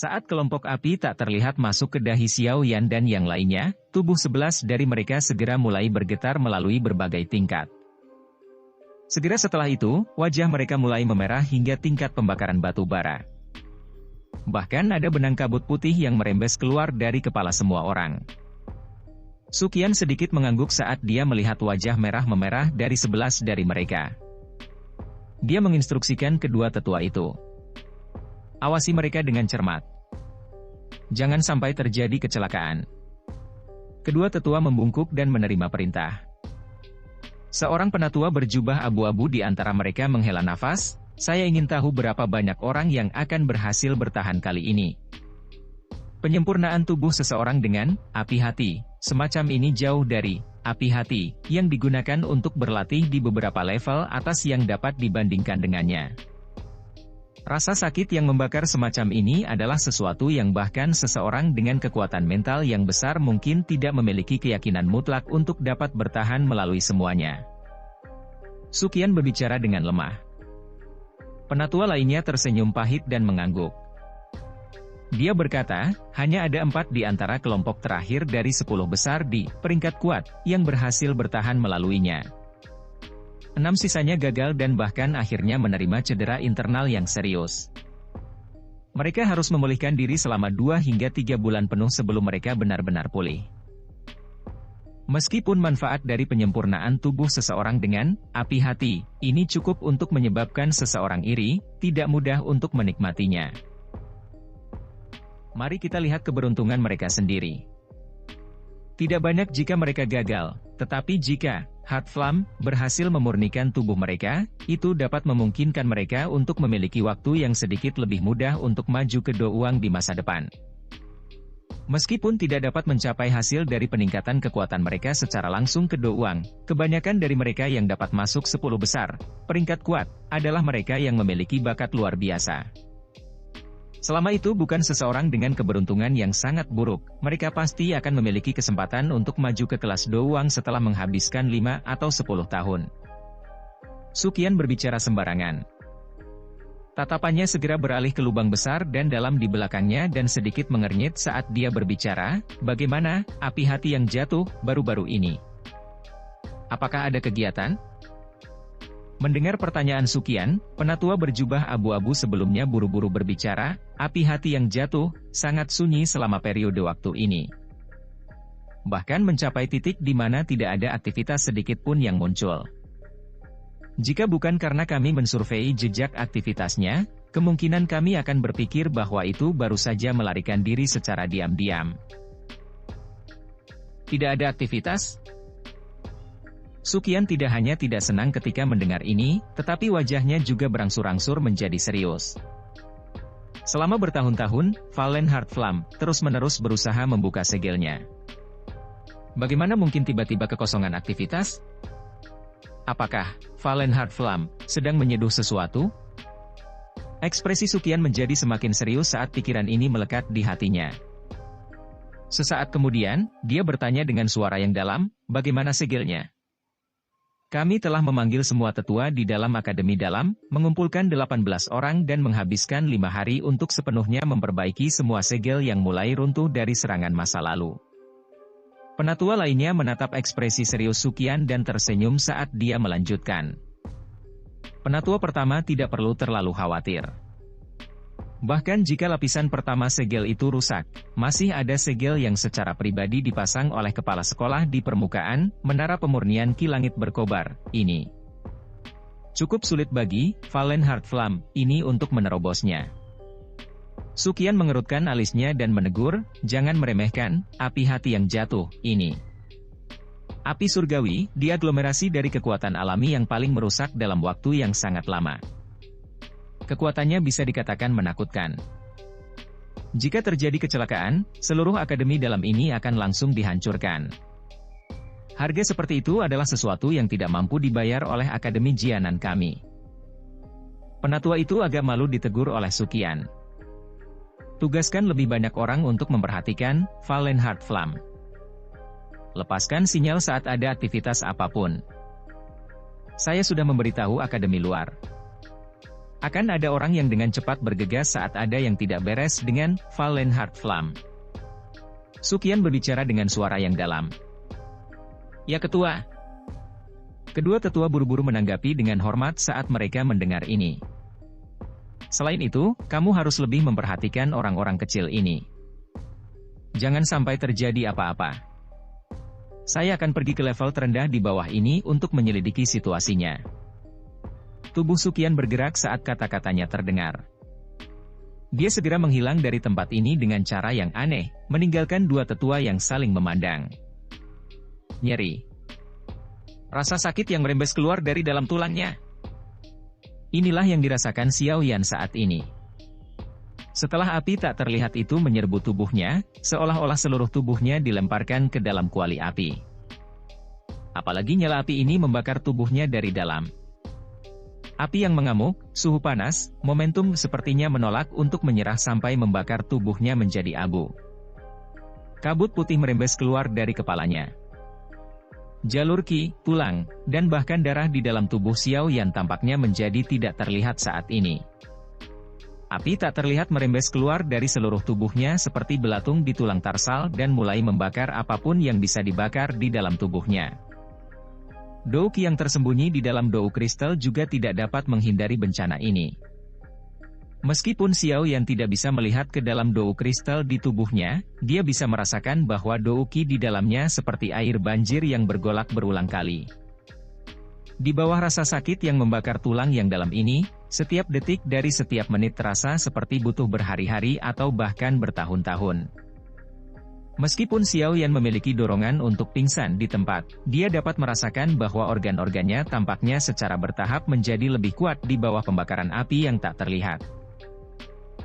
Saat kelompok api tak terlihat masuk ke dahi Xiao Yan dan yang lainnya, tubuh 11 dari mereka segera mulai bergetar melalui berbagai tingkat. Segera setelah itu, wajah mereka mulai memerah hingga tingkat pembakaran batu bara. Bahkan ada benang kabut putih yang merembes keluar dari kepala semua orang. Suqian sedikit mengangguk saat dia melihat wajah merah memerah dari 11 dari mereka. Dia menginstruksikan kedua tetua itu. Awasi mereka dengan cermat. Jangan sampai terjadi kecelakaan. Kedua tetua membungkuk dan menerima perintah. Seorang penatua berjubah abu-abu di antara mereka menghela nafas, saya ingin tahu berapa banyak orang yang akan berhasil bertahan kali ini. Penyempurnaan tubuh seseorang dengan api hati, semacam ini jauh dari api hati, yang digunakan untuk berlatih di beberapa level atas yang dapat dibandingkan dengannya. Rasa sakit yang membakar semacam ini adalah sesuatu yang bahkan seseorang dengan kekuatan mental yang besar mungkin tidak memiliki keyakinan mutlak untuk dapat bertahan melalui semuanya. Suqian berbicara dengan lemah. Penatua lainnya tersenyum pahit dan mengangguk. Dia berkata, hanya ada 4 di antara kelompok terakhir dari 10 besar di peringkat kuat yang berhasil bertahan melaluinya. 6 sisanya gagal dan bahkan akhirnya menerima cedera internal yang serius. Mereka harus memulihkan diri selama 2 hingga 3 bulan penuh sebelum mereka benar-benar pulih. Meskipun manfaat dari penyempurnaan tubuh seseorang dengan api hati, ini cukup untuk menyebabkan seseorang iri, tidak mudah untuk menikmatinya. Mari kita lihat keberuntungan mereka sendiri. Tidak banyak jika mereka gagal, tetapi jika Heart Flam berhasil memurnikan tubuh mereka, itu dapat memungkinkan mereka untuk memiliki waktu yang sedikit lebih mudah untuk maju ke Do Uang di masa depan. Meskipun tidak dapat mencapai hasil dari peningkatan kekuatan mereka secara langsung ke Do Uang, kebanyakan dari mereka yang dapat masuk 10 besar, peringkat kuat, adalah mereka yang memiliki bakat luar biasa. Selama itu bukan seseorang dengan keberuntungan yang sangat buruk, mereka pasti akan memiliki kesempatan untuk maju ke kelas Do Uang setelah menghabiskan 5 atau 10 tahun. Suqian berbicara sembarangan. Tatapannya segera beralih ke lubang besar dan dalam di belakangnya dan sedikit mengernyit saat dia berbicara, bagaimana api hati yang jatuh baru-baru ini? Apakah ada kegiatan? Mendengar pertanyaan Suqian, penatua berjubah abu-abu sebelumnya buru-buru berbicara, api hati yang jatuh, sangat sunyi selama periode waktu ini. Bahkan mencapai titik di mana tidak ada aktivitas sedikit pun yang muncul. Jika bukan karena kami mensurvei jejak aktivitasnya, kemungkinan kami akan berpikir bahwa itu baru saja melarikan diri secara diam-diam. Tidak ada aktivitas? Suqian tidak hanya tidak senang ketika mendengar ini, tetapi wajahnya juga berangsur-angsur menjadi serius. Selama bertahun-tahun, Valen Heart Flam terus-menerus berusaha membuka segelnya. Bagaimana mungkin tiba-tiba kekosongan aktivitas? Apakah Valen Heart Flam sedang menyeduh sesuatu? Ekspresi Suqian menjadi semakin serius saat pikiran ini melekat di hatinya. Sesaat kemudian, dia bertanya dengan suara yang dalam, bagaimana segelnya? Kami telah memanggil semua tetua di dalam Akademi Dalam, mengumpulkan 18 orang dan menghabiskan 5 hari untuk sepenuhnya memperbaiki semua segel yang mulai runtuh dari serangan masa lalu. Penatua lainnya menatap ekspresi serius Suqian dan tersenyum saat dia melanjutkan. Penatua pertama tidak perlu terlalu khawatir. Bahkan jika lapisan pertama segel itu rusak, masih ada segel yang secara pribadi dipasang oleh kepala sekolah di permukaan, menara pemurnian Ki Langit berkobar, ini. Cukup sulit bagi Valen Heart Flam ini untuk menerobosnya. Suqian mengerutkan alisnya dan menegur, jangan meremehkan, api hati yang jatuh, ini. Api surgawi, diaglomerasi dari kekuatan alami yang paling merusak dalam waktu yang sangat lama. Kekuatannya bisa dikatakan menakutkan. Jika terjadi kecelakaan, seluruh akademi dalam ini akan langsung dihancurkan. Harga seperti itu adalah sesuatu yang tidak mampu dibayar oleh akademi Jianan kami. Penatua itu agak malu ditegur oleh Suqian. Tugaskan lebih banyak orang untuk memperhatikan Valen Heart Flam. Lepaskan sinyal saat ada aktivitas apapun. Saya sudah memberitahu akademi luar. Akan ada orang yang dengan cepat bergegas saat ada yang tidak beres dengan Fallen Heart Flam. Sukyan berbicara dengan suara yang dalam. Ya ketua. Kedua tetua buru-buru menanggapi dengan hormat saat mereka mendengar ini. Selain itu, kamu harus lebih memperhatikan orang-orang kecil ini. Jangan sampai terjadi apa-apa. Saya akan pergi ke level terendah di bawah ini untuk menyelidiki situasinya. Tubuh Sukyan bergerak saat kata-katanya terdengar. Dia segera menghilang dari tempat ini dengan cara yang aneh, meninggalkan dua tetua yang saling memandang. Nyeri. Rasa sakit yang merembes keluar dari dalam tulangnya. Inilah yang dirasakan Xiao Yan saat ini. Setelah api tak terlihat itu menyerbu tubuhnya, seolah-olah seluruh tubuhnya dilemparkan ke dalam kuali api. Apalagi nyala api ini membakar tubuhnya dari dalam. Api yang mengamuk, suhu panas, momentum sepertinya menolak untuk menyerah sampai membakar tubuhnya menjadi abu. Kabut putih merembes keluar dari kepalanya. Jalur ki, tulang, dan bahkan darah di dalam tubuh Xiao Yan tampaknya menjadi tidak terlihat saat ini. Api tak terlihat merembes keluar dari seluruh tubuhnya seperti belatung di tulang tarsal dan mulai membakar apapun yang bisa dibakar di dalam tubuhnya. Dou Qi yang tersembunyi di dalam Dou Kristal juga tidak dapat menghindari bencana ini. Meskipun Xiao Yan tidak bisa melihat ke dalam Dou Kristal di tubuhnya, dia bisa merasakan bahwa Dou Qi di dalamnya seperti air banjir yang bergolak berulang kali. Di bawah rasa sakit yang membakar tulang yang dalam ini, setiap detik dari setiap menit terasa seperti butuh berhari-hari atau bahkan bertahun-tahun. Meskipun Xiao Yan memiliki dorongan untuk pingsan di tempat, dia dapat merasakan bahwa organ-organnya tampaknya secara bertahap menjadi lebih kuat di bawah pembakaran api yang tak terlihat.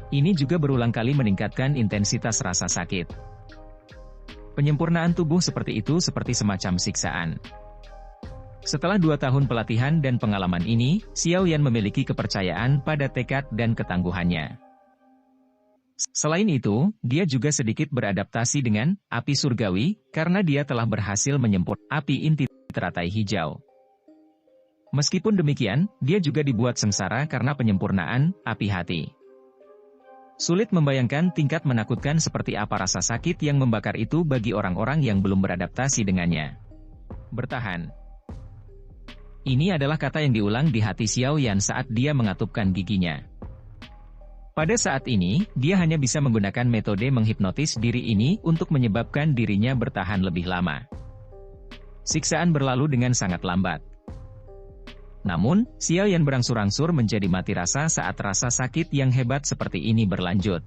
Ini juga berulang kali meningkatkan intensitas rasa sakit. Penyempurnaan tubuh seperti itu seperti semacam siksaan. Setelah 2 tahun pelatihan dan pengalaman ini, Xiao Yan memiliki kepercayaan pada tekad dan ketangguhannya. Selain itu, dia juga sedikit beradaptasi dengan api surgawi, karena dia telah berhasil menyempurnakan api inti teratai hijau. Meskipun demikian, dia juga dibuat sengsara karena penyempurnaan api hati. Sulit membayangkan tingkat menakutkan seperti apa rasa sakit yang membakar itu bagi orang-orang yang belum beradaptasi dengannya. Bertahan. Ini adalah kata yang diulang di hati Xiao Yan saat dia mengatupkan giginya. Pada saat ini, dia hanya bisa menggunakan metode menghipnotis diri ini untuk menyebabkan dirinya bertahan lebih lama. Siksaan berlalu dengan sangat lambat. Namun, Xiao Yan berangsur-angsur menjadi mati rasa saat rasa sakit yang hebat seperti ini berlanjut.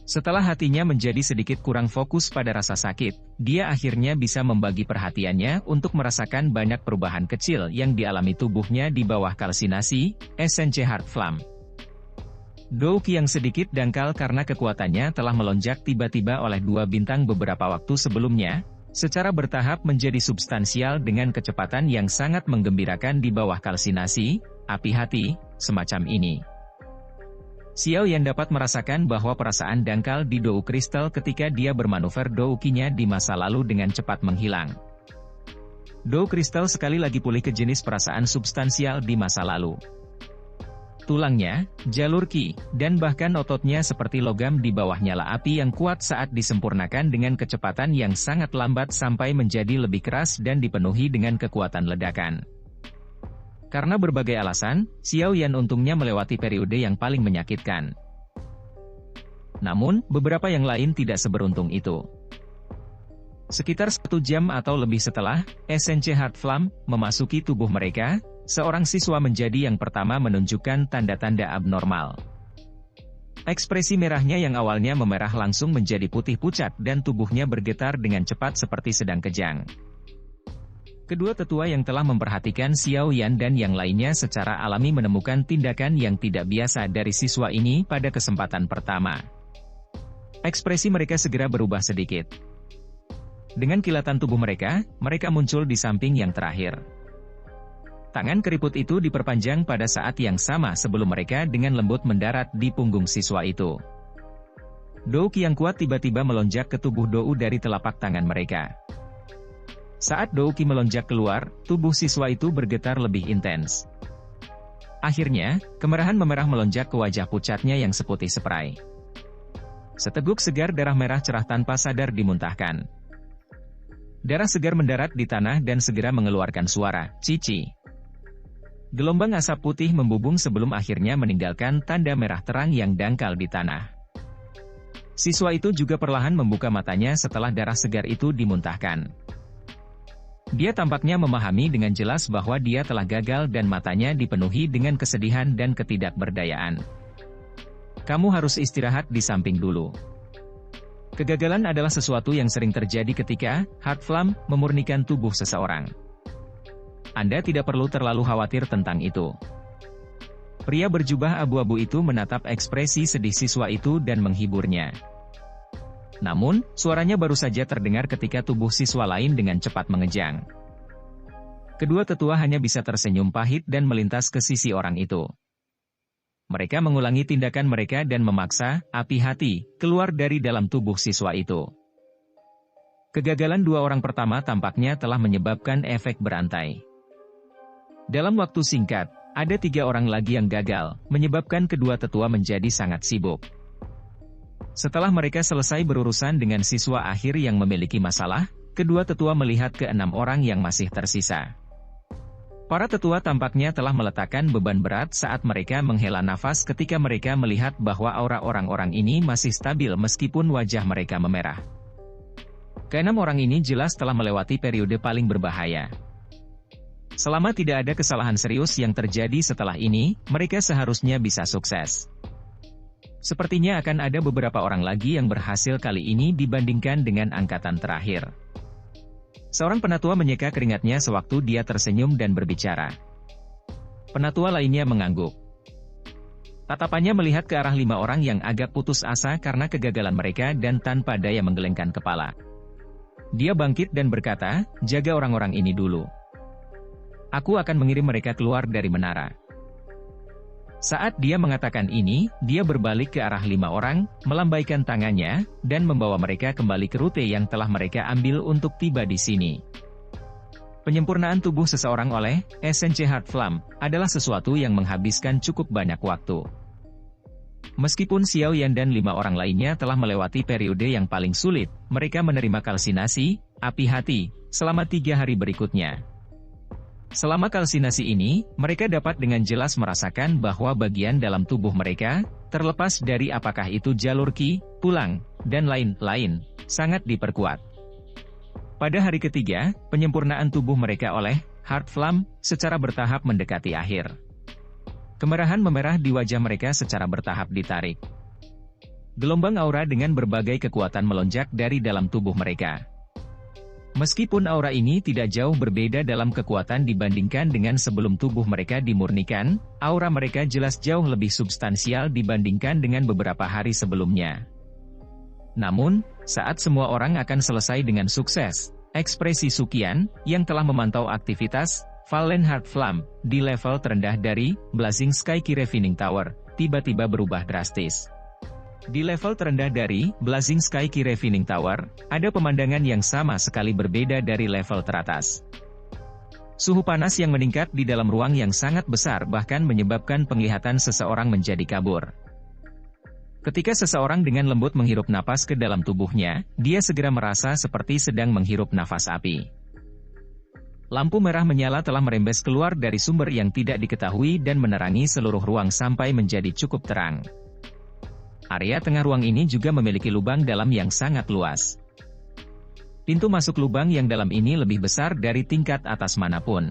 Setelah hatinya menjadi sedikit kurang fokus pada rasa sakit, dia akhirnya bisa membagi perhatiannya untuk merasakan banyak perubahan kecil yang dialami tubuhnya di bawah kalsinasi, SNC Heart Flam. Dou Qi yang sedikit dangkal karena kekuatannya telah melonjak tiba-tiba oleh 2 bintang beberapa waktu sebelumnya, secara bertahap menjadi substansial dengan kecepatan yang sangat menggembirakan di bawah kalsinasi, api hati, semacam ini. Xiao Yan dapat merasakan bahwa perasaan dangkal di Dou Kristal ketika dia bermanuver Dou Qi-nya di masa lalu dengan cepat menghilang. Dou Kristal sekali lagi pulih ke jenis perasaan substansial di masa lalu. Tulangnya, jalur Qi, dan bahkan ototnya seperti logam di bawah nyala api yang kuat saat disempurnakan dengan kecepatan yang sangat lambat sampai menjadi lebih keras dan dipenuhi dengan kekuatan ledakan. Karena berbagai alasan, Xiao Yan untungnya melewati periode yang paling menyakitkan. Namun, beberapa yang lain tidak seberuntung itu. Sekitar 1 jam atau lebih setelah SNC Heart Flam memasuki tubuh mereka, seorang siswa menjadi yang pertama menunjukkan tanda-tanda abnormal. Ekspresi merahnya yang awalnya memerah langsung menjadi putih pucat dan tubuhnya bergetar dengan cepat seperti sedang kejang. Kedua tetua yang telah memperhatikan Xiao Yan dan yang lainnya secara alami menemukan tindakan yang tidak biasa dari siswa ini pada kesempatan pertama. Ekspresi mereka segera berubah sedikit. Dengan kilatan tubuh mereka muncul di samping yang terakhir. Tangan keriput itu diperpanjang pada saat yang sama sebelum mereka dengan lembut mendarat di punggung siswa itu. Dou Qi yang kuat tiba-tiba melonjak ke tubuh Dou dari telapak tangan mereka. Saat Dou Qi melonjak keluar, tubuh siswa itu bergetar lebih intens. Akhirnya, kemerahan memerah melonjak ke wajah pucatnya yang seputih seprai. Seteguk segar darah merah cerah tanpa sadar dimuntahkan. Darah segar mendarat di tanah dan segera mengeluarkan suara, cici. Gelombang asap putih membubung sebelum akhirnya meninggalkan tanda merah terang yang dangkal di tanah. Siswa itu juga perlahan membuka matanya setelah darah segar itu dimuntahkan. Dia tampaknya memahami dengan jelas bahwa dia telah gagal dan matanya dipenuhi dengan kesedihan dan ketidakberdayaan. Kamu harus istirahat di samping dulu. Kegagalan adalah sesuatu yang sering terjadi ketika Heart Flamme memurnikan tubuh seseorang. Anda tidak perlu terlalu khawatir tentang itu. Pria berjubah abu-abu itu menatap ekspresi sedih siswa itu dan menghiburnya. Namun, suaranya baru saja terdengar ketika tubuh siswa lain dengan cepat mengejang. Kedua tetua hanya bisa tersenyum pahit dan melintas ke sisi orang itu. Mereka mengulangi tindakan mereka dan memaksa api hati keluar dari dalam tubuh siswa itu. Kegagalan dua orang pertama tampaknya telah menyebabkan efek berantai. Dalam waktu singkat, ada 3 orang lagi yang gagal, menyebabkan kedua tetua menjadi sangat sibuk. Setelah mereka selesai berurusan dengan siswa akhir yang memiliki masalah, kedua tetua melihat ke 6 orang yang masih tersisa. Para tetua tampaknya telah meletakkan beban berat saat mereka menghela nafas ketika mereka melihat bahwa aura orang-orang ini masih stabil meskipun wajah mereka memerah. Ke-6 orang ini jelas telah melewati periode paling berbahaya. Selama tidak ada kesalahan serius yang terjadi setelah ini, mereka seharusnya bisa sukses. Sepertinya akan ada beberapa orang lagi yang berhasil kali ini dibandingkan dengan angkatan terakhir. Seorang penatua menyeka keringatnya sewaktu dia tersenyum dan berbicara. Penatua lainnya mengangguk. Tatapannya melihat ke arah 5 orang yang agak putus asa karena kegagalan mereka dan tanpa daya menggelengkan kepala. Dia bangkit dan berkata, jaga orang-orang ini dulu. Aku akan mengirim mereka keluar dari menara. Saat dia mengatakan ini, dia berbalik ke arah 5 orang, melambaikan tangannya, dan membawa mereka kembali ke rute yang telah mereka ambil untuk tiba di sini. Penyempurnaan tubuh seseorang oleh SNC Heart Flamme adalah sesuatu yang menghabiskan cukup banyak waktu. Meskipun Xiao Yan dan 5 orang lainnya telah melewati periode yang paling sulit, mereka menerima kalsinasi, api hati, selama 3 hari berikutnya. Selama kalsinasi ini, mereka dapat dengan jelas merasakan bahwa bagian dalam tubuh mereka, terlepas dari apakah itu jalur qi, tulang, dan lain-lain, sangat diperkuat. Pada hari ketiga, penyempurnaan tubuh mereka oleh Heart Flamme secara bertahap mendekati akhir. Kemerahan memerah di wajah mereka secara bertahap ditarik. Gelombang aura dengan berbagai kekuatan melonjak dari dalam tubuh mereka. Meskipun aura ini tidak jauh berbeda dalam kekuatan dibandingkan dengan sebelum tubuh mereka dimurnikan, aura mereka jelas jauh lebih substansial dibandingkan dengan beberapa hari sebelumnya. Namun, saat semua orang akan selesai dengan sukses, ekspresi Suqian, yang telah memantau aktivitas Fallen Heart Flamme di level terendah dari Blazing Sky Qi Refining Tower, tiba-tiba berubah drastis. Di level terendah dari Blazing Sky Qi Refining Tower, ada pemandangan yang sama sekali berbeda dari level teratas. Suhu panas yang meningkat di dalam ruang yang sangat besar bahkan menyebabkan penglihatan seseorang menjadi kabur. Ketika seseorang dengan lembut menghirup napas ke dalam tubuhnya, dia segera merasa seperti sedang menghirup nafas api. Lampu merah menyala telah merembes keluar dari sumber yang tidak diketahui dan menerangi seluruh ruang sampai menjadi cukup terang. Area tengah ruang ini juga memiliki lubang dalam yang sangat luas. Pintu masuk lubang yang dalam ini lebih besar dari tingkat atas manapun.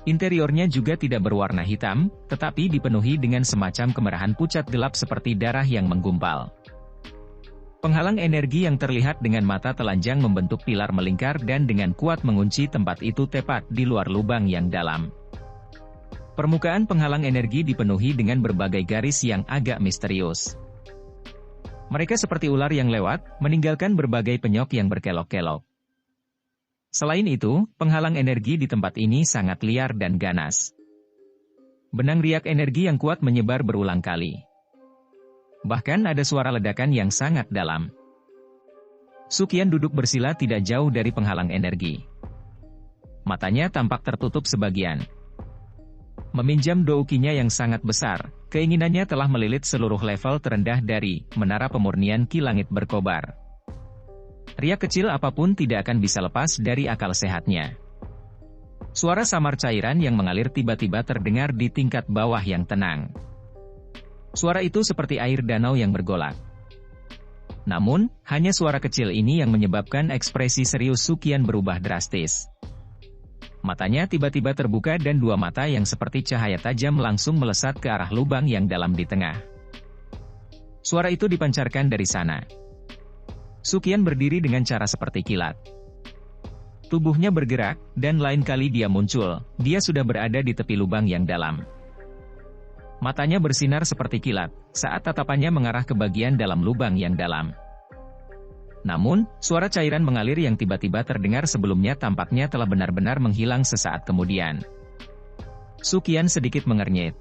Interiornya juga tidak berwarna hitam, tetapi dipenuhi dengan semacam kemerahan pucat gelap seperti darah yang menggumpal. Penghalang energi yang terlihat dengan mata telanjang membentuk pilar melingkar dan dengan kuat mengunci tempat itu tepat di luar lubang yang dalam. Permukaan penghalang energi dipenuhi dengan berbagai garis yang agak misterius. Mereka seperti ular yang lewat, meninggalkan berbagai penyok yang berkelok-kelok. Selain itu, penghalang energi di tempat ini sangat liar dan ganas. Benang riak energi yang kuat menyebar berulang kali. Bahkan ada suara ledakan yang sangat dalam. Suqian duduk bersila tidak jauh dari penghalang energi. Matanya tampak tertutup sebagian. Meminjam doukinya yang sangat besar, keinginannya telah melilit seluruh level terendah dari menara pemurnian Ki Langit berkobar. Riak kecil apapun tidak akan bisa lepas dari akal sehatnya. Suara samar cairan yang mengalir tiba-tiba terdengar di tingkat bawah yang tenang. Suara itu seperti air danau yang bergolak. Namun, hanya suara kecil ini yang menyebabkan ekspresi serius Sukian berubah drastis. Matanya tiba-tiba terbuka dan dua mata yang seperti cahaya tajam langsung melesat ke arah lubang yang dalam di tengah. Suara itu dipancarkan dari sana. Sukian berdiri dengan cara seperti kilat. Tubuhnya bergerak, dan lain kali dia muncul, dia sudah berada di tepi lubang yang dalam. Matanya bersinar seperti kilat, saat tatapannya mengarah ke bagian dalam lubang yang dalam. Namun, suara cairan mengalir yang tiba-tiba terdengar sebelumnya tampaknya telah benar-benar menghilang sesaat kemudian. Sukian sedikit mengernyit.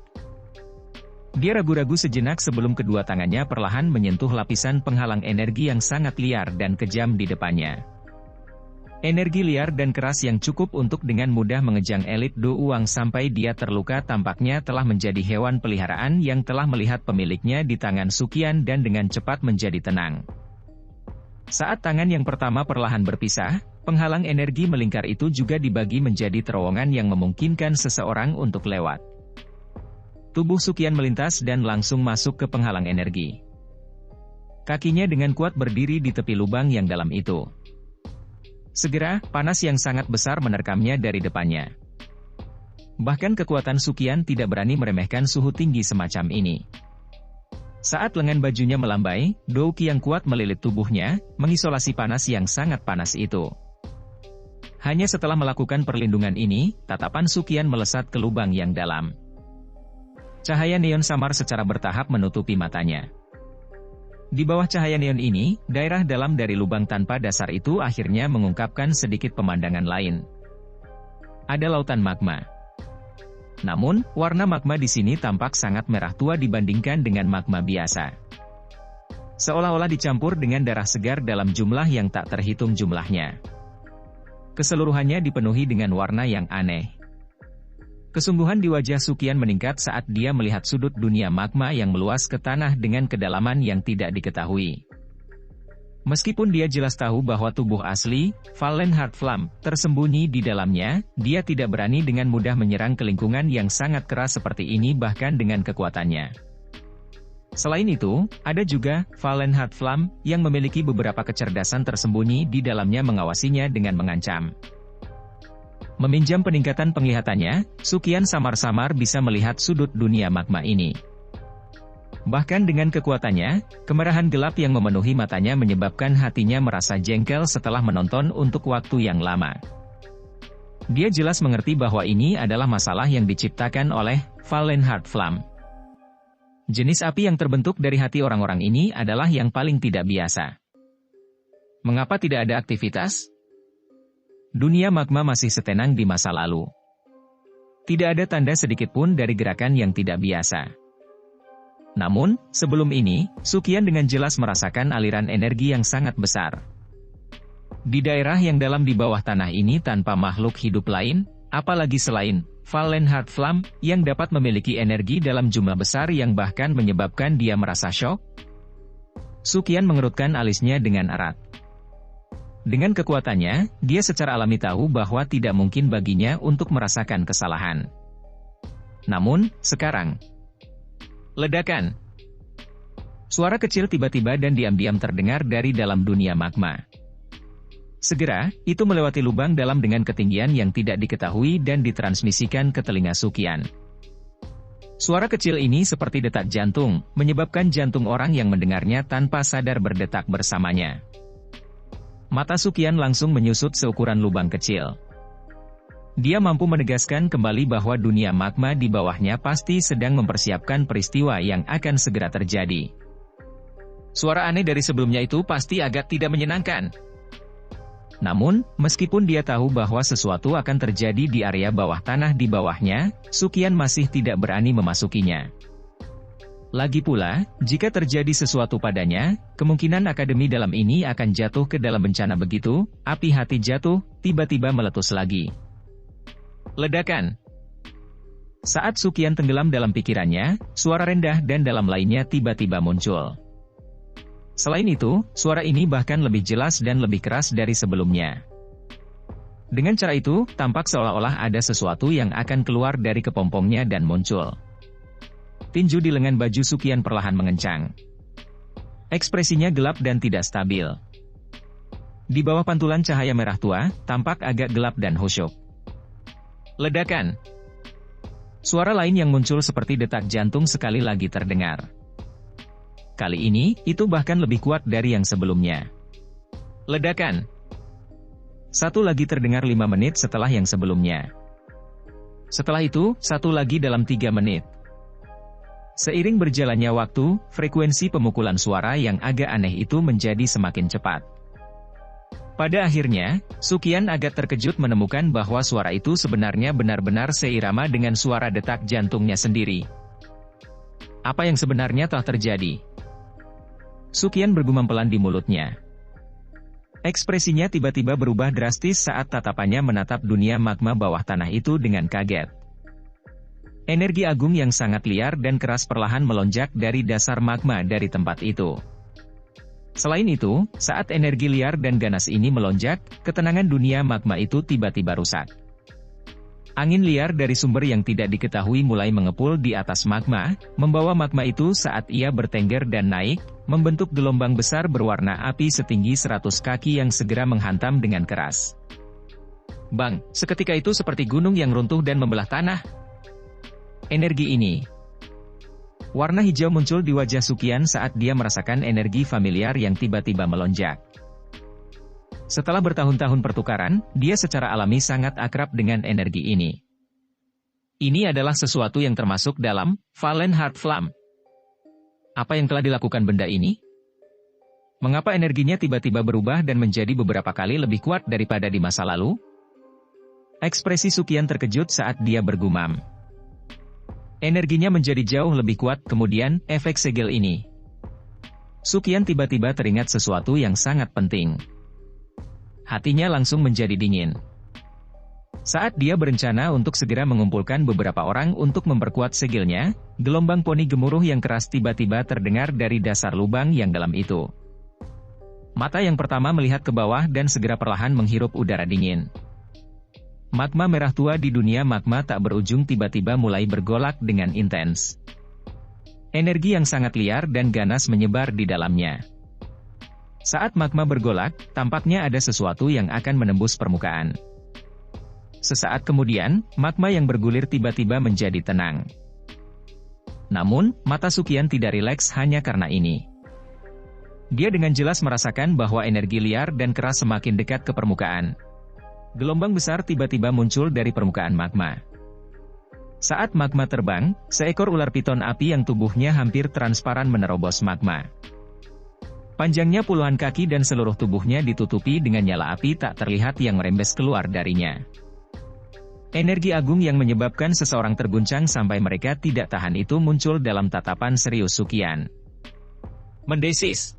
Dia ragu-ragu sejenak sebelum kedua tangannya perlahan menyentuh lapisan penghalang energi yang sangat liar dan kejam di depannya. Energi liar dan keras yang cukup untuk dengan mudah mengejang elit Do Uang sampai dia terluka tampaknya telah menjadi hewan peliharaan yang telah melihat pemiliknya di tangan Sukian dan dengan cepat menjadi tenang. Saat tangan yang pertama perlahan berpisah, penghalang energi melingkar itu juga dibagi menjadi terowongan yang memungkinkan seseorang untuk lewat. Tubuh Sukian melintas dan langsung masuk ke penghalang energi. Kakinya dengan kuat berdiri di tepi lubang yang dalam itu. Segera, panas yang sangat besar menerkamnya dari depannya. Bahkan kekuatan Sukian tidak berani meremehkan suhu tinggi semacam ini. Saat lengan bajunya melambai, douki yang kuat melilit tubuhnya, mengisolasi panas yang sangat panas itu. Hanya setelah melakukan perlindungan ini, tatapan Sukian melesat ke lubang yang dalam. Cahaya neon samar secara bertahap menutupi matanya. Di bawah cahaya neon ini, daerah dalam dari lubang tanpa dasar itu akhirnya mengungkapkan sedikit pemandangan lain. Ada lautan magma. Namun, warna magma di sini tampak sangat merah tua dibandingkan dengan magma biasa. Seolah-olah dicampur dengan darah segar dalam jumlah yang tak terhitung jumlahnya. Keseluruhannya dipenuhi dengan warna yang aneh. Kesungguhan di wajah Sukian meningkat saat dia melihat sudut dunia magma yang meluas ke tanah dengan kedalaman yang tidak diketahui. Meskipun dia jelas tahu bahwa tubuh asli, Fallen Heart Flam, tersembunyi di dalamnya, dia tidak berani dengan mudah menyerang ke lingkungan yang sangat keras seperti ini bahkan dengan kekuatannya. Selain itu, ada juga Fallen Heart Flam, yang memiliki beberapa kecerdasan tersembunyi di dalamnya mengawasinya dengan mengancam. Meminjam peningkatan penglihatannya, Sukian samar-samar bisa melihat sudut dunia magma ini. Bahkan dengan kekuatannya, kemerahan gelap yang memenuhi matanya menyebabkan hatinya merasa jengkel setelah menonton untuk waktu yang lama. Dia jelas mengerti bahwa ini adalah masalah yang diciptakan oleh Fallen Heart Flam. Jenis api yang terbentuk dari hati orang-orang ini adalah yang paling tidak biasa. Mengapa tidak ada aktivitas? Dunia magma masih setenang di masa lalu. Tidak ada tanda sedikit pun dari gerakan yang tidak biasa. Namun, sebelum ini, Sukian dengan jelas merasakan aliran energi yang sangat besar. Di daerah yang dalam di bawah tanah ini tanpa makhluk hidup lain, apalagi selain Fallen Heart Flam, yang dapat memiliki energi dalam jumlah besar yang bahkan menyebabkan dia merasa syok. Sukian mengerutkan alisnya dengan erat. Dengan kekuatannya, dia secara alami tahu bahwa tidak mungkin baginya untuk merasakan kesalahan. Namun, sekarang, ledakan. Suara kecil tiba-tiba dan diam-diam terdengar dari dalam dunia magma. Segera, itu melewati lubang dalam dengan ketinggian yang tidak diketahui dan ditransmisikan ke telinga Sukian. Suara kecil ini seperti detak jantung, menyebabkan jantung orang yang mendengarnya tanpa sadar berdetak bersamanya. Mata Sukian langsung menyusut seukuran lubang kecil. Dia mampu menegaskan kembali bahwa dunia magma di bawahnya pasti sedang mempersiapkan peristiwa yang akan segera terjadi. Suara aneh dari sebelumnya itu pasti agak tidak menyenangkan. Namun, meskipun dia tahu bahwa sesuatu akan terjadi di area bawah tanah di bawahnya, Sukian masih tidak berani memasukinya. Lagi pula, jika terjadi sesuatu padanya, kemungkinan akademi dalam ini akan jatuh ke dalam bencana begitu, api hati jatuh, tiba-tiba meletus lagi. Ledakan. Saat Sukian tenggelam dalam pikirannya, suara rendah dan dalam lainnya tiba-tiba muncul. Selain itu, suara ini bahkan lebih jelas dan lebih keras dari sebelumnya. Dengan cara itu, tampak seolah-olah ada sesuatu yang akan keluar dari kepompongnya dan muncul. Tinju di lengan baju Sukian perlahan mengencang. Ekspresinya gelap dan tidak stabil. Di bawah pantulan cahaya merah tua, tampak agak gelap dan khusyuk. Ledakan. Suara lain yang muncul seperti detak jantung sekali lagi terdengar. Kali ini, itu bahkan lebih kuat dari yang sebelumnya. Ledakan. Satu lagi terdengar 5 menit setelah yang sebelumnya. Setelah itu, satu lagi dalam 3 menit. Seiring berjalannya waktu, frekuensi pemukulan suara yang agak aneh itu menjadi semakin cepat. Pada akhirnya, Sukian agak terkejut menemukan bahwa suara itu sebenarnya benar-benar seirama dengan suara detak jantungnya sendiri. Apa yang sebenarnya telah terjadi? Sukian bergumam pelan di mulutnya. Ekspresinya tiba-tiba berubah drastis saat tatapannya menatap dunia magma bawah tanah itu dengan kaget. Energi agung yang sangat liar dan keras perlahan melonjak dari dasar magma dari tempat itu. Selain itu, saat energi liar dan ganas ini melonjak, ketenangan dunia magma itu tiba-tiba rusak. Angin liar dari sumber yang tidak diketahui mulai mengepul di atas magma, membawa magma itu saat ia bertengger dan naik, membentuk gelombang besar berwarna api setinggi 100 kaki yang segera menghantam dengan keras. Bang, seketika itu seperti gunung yang runtuh dan membelah tanah. Energi ini. Warna hijau muncul di wajah Sukian saat dia merasakan energi familiar yang tiba-tiba melonjak. Setelah bertahun-tahun pertukaran, dia secara alami sangat akrab dengan energi ini. Ini adalah sesuatu yang termasuk dalam Fallen Heart Flam. Apa yang telah dilakukan benda ini? Mengapa energinya tiba-tiba berubah dan menjadi beberapa kali lebih kuat daripada di masa lalu? Ekspresi Sukian terkejut saat dia bergumam. Energinya menjadi jauh lebih kuat, kemudian, efek segel ini. Sukian tiba-tiba teringat sesuatu yang sangat penting. Hatinya langsung menjadi dingin. Saat dia berencana untuk segera mengumpulkan beberapa orang untuk memperkuat segelnya, gelombang poni gemuruh yang keras tiba-tiba terdengar dari dasar lubang yang dalam itu. Mata yang pertama melihat ke bawah dan segera perlahan menghirup udara dingin. Magma merah tua di dunia magma tak berujung tiba-tiba mulai bergolak dengan intens. Energi yang sangat liar dan ganas menyebar di dalamnya. Saat magma bergolak, tampaknya ada sesuatu yang akan menembus permukaan. Sesaat kemudian, magma yang bergulir tiba-tiba menjadi tenang. Namun, mata Sukian tidak rileks hanya karena ini. Dia dengan jelas merasakan bahwa energi liar dan keras semakin dekat ke permukaan. Gelombang besar tiba-tiba muncul dari permukaan magma. Saat magma terbang, seekor ular piton api yang tubuhnya hampir transparan menerobos magma. Panjangnya puluhan kaki dan seluruh tubuhnya ditutupi dengan nyala api tak terlihat yang merembes keluar darinya. Energi agung yang menyebabkan seseorang terguncang sampai mereka tidak tahan itu muncul dalam tatapan serius Sukian. Mendesis.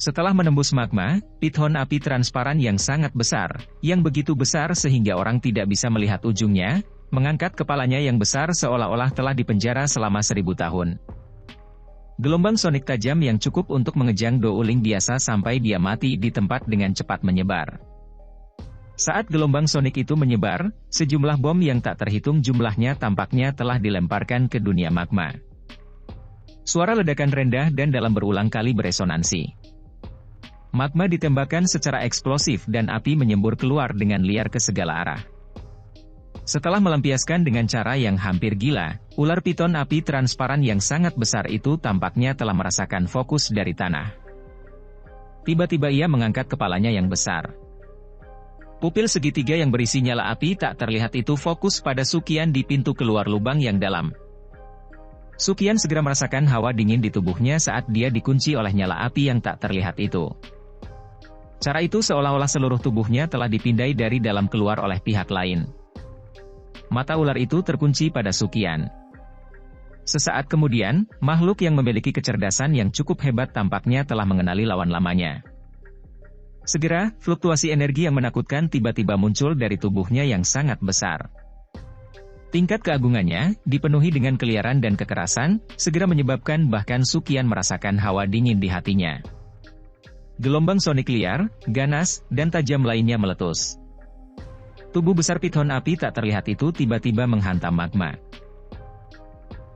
Setelah menembus magma, piton api transparan yang sangat besar, yang begitu besar sehingga orang tidak bisa melihat ujungnya, mengangkat kepalanya yang besar seolah-olah telah dipenjara selama 1000 tahun. Gelombang sonik tajam yang cukup untuk mengejang Do Uling biasa sampai dia mati di tempat dengan cepat menyebar. Saat gelombang sonik itu menyebar, sejumlah bom yang tak terhitung jumlahnya tampaknya telah dilemparkan ke dunia magma. Suara ledakan rendah dan dalam berulang kali beresonansi. Magma ditembakkan secara eksplosif dan api menyembur keluar dengan liar ke segala arah. Setelah melampiaskan dengan cara yang hampir gila, ular piton api transparan yang sangat besar itu tampaknya telah merasakan fokus dari tanah. Tiba-tiba ia mengangkat kepalanya yang besar. Pupil segitiga yang berisi nyala api tak terlihat itu fokus pada Sukian di pintu keluar lubang yang dalam. Sukian segera merasakan hawa dingin di tubuhnya saat dia dikunci oleh nyala api yang tak terlihat itu. Cara itu seolah-olah seluruh tubuhnya telah dipindai dari dalam keluar oleh pihak lain. Mata ular itu terkunci pada Sukian. Sesaat kemudian, makhluk yang memiliki kecerdasan yang cukup hebat tampaknya telah mengenali lawan lamanya. Segera, fluktuasi energi yang menakutkan tiba-tiba muncul dari tubuhnya yang sangat besar. Tingkat keagungannya, dipenuhi dengan keliaran dan kekerasan, segera menyebabkan bahkan Sukian merasakan hawa dingin di hatinya. Gelombang sonik liar, ganas, dan tajam lainnya meletus. Tubuh besar piton api tak terlihat itu tiba-tiba menghantam magma.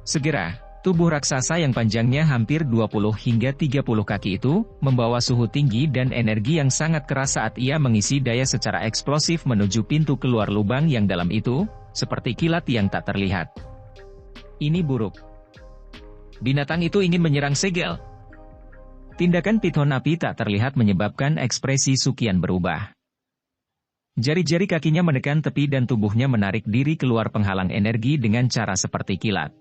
Segera, tubuh raksasa yang panjangnya hampir 20 hingga 30 kaki itu, membawa suhu tinggi dan energi yang sangat keras saat ia mengisi daya secara eksplosif menuju pintu keluar lubang yang dalam itu, seperti kilat yang tak terlihat. Ini buruk. Binatang itu ingin menyerang segel. Tindakan piton api tak terlihat menyebabkan ekspresi Sukian berubah. Jari-jari kakinya menekan tepi dan tubuhnya menarik diri keluar penghalang energi dengan cara seperti kilat.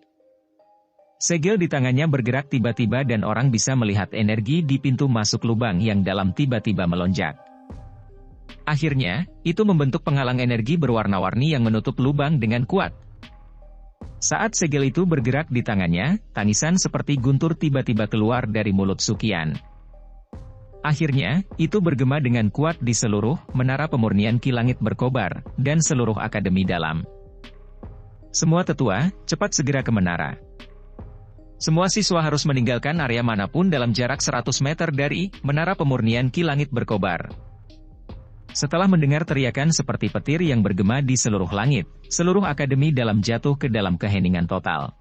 Segel di tangannya bergerak tiba-tiba dan orang bisa melihat energi di pintu masuk lubang yang dalam tiba-tiba melonjak. Akhirnya, itu membentuk penghalang energi berwarna-warni yang menutup lubang dengan kuat. Saat segel itu bergerak di tangannya, tangisan seperti guntur tiba-tiba keluar dari mulut Sukian. Akhirnya, itu bergema dengan kuat di seluruh menara pemurnian Ki Langit berkobar, dan seluruh akademi dalam. Semua tetua, cepat segera ke menara. Semua siswa harus meninggalkan area manapun dalam jarak 100 meter dari menara pemurnian Ki Langit berkobar. Setelah mendengar teriakan seperti petir yang bergema di seluruh langit, seluruh akademi dalam jatuh ke dalam keheningan total.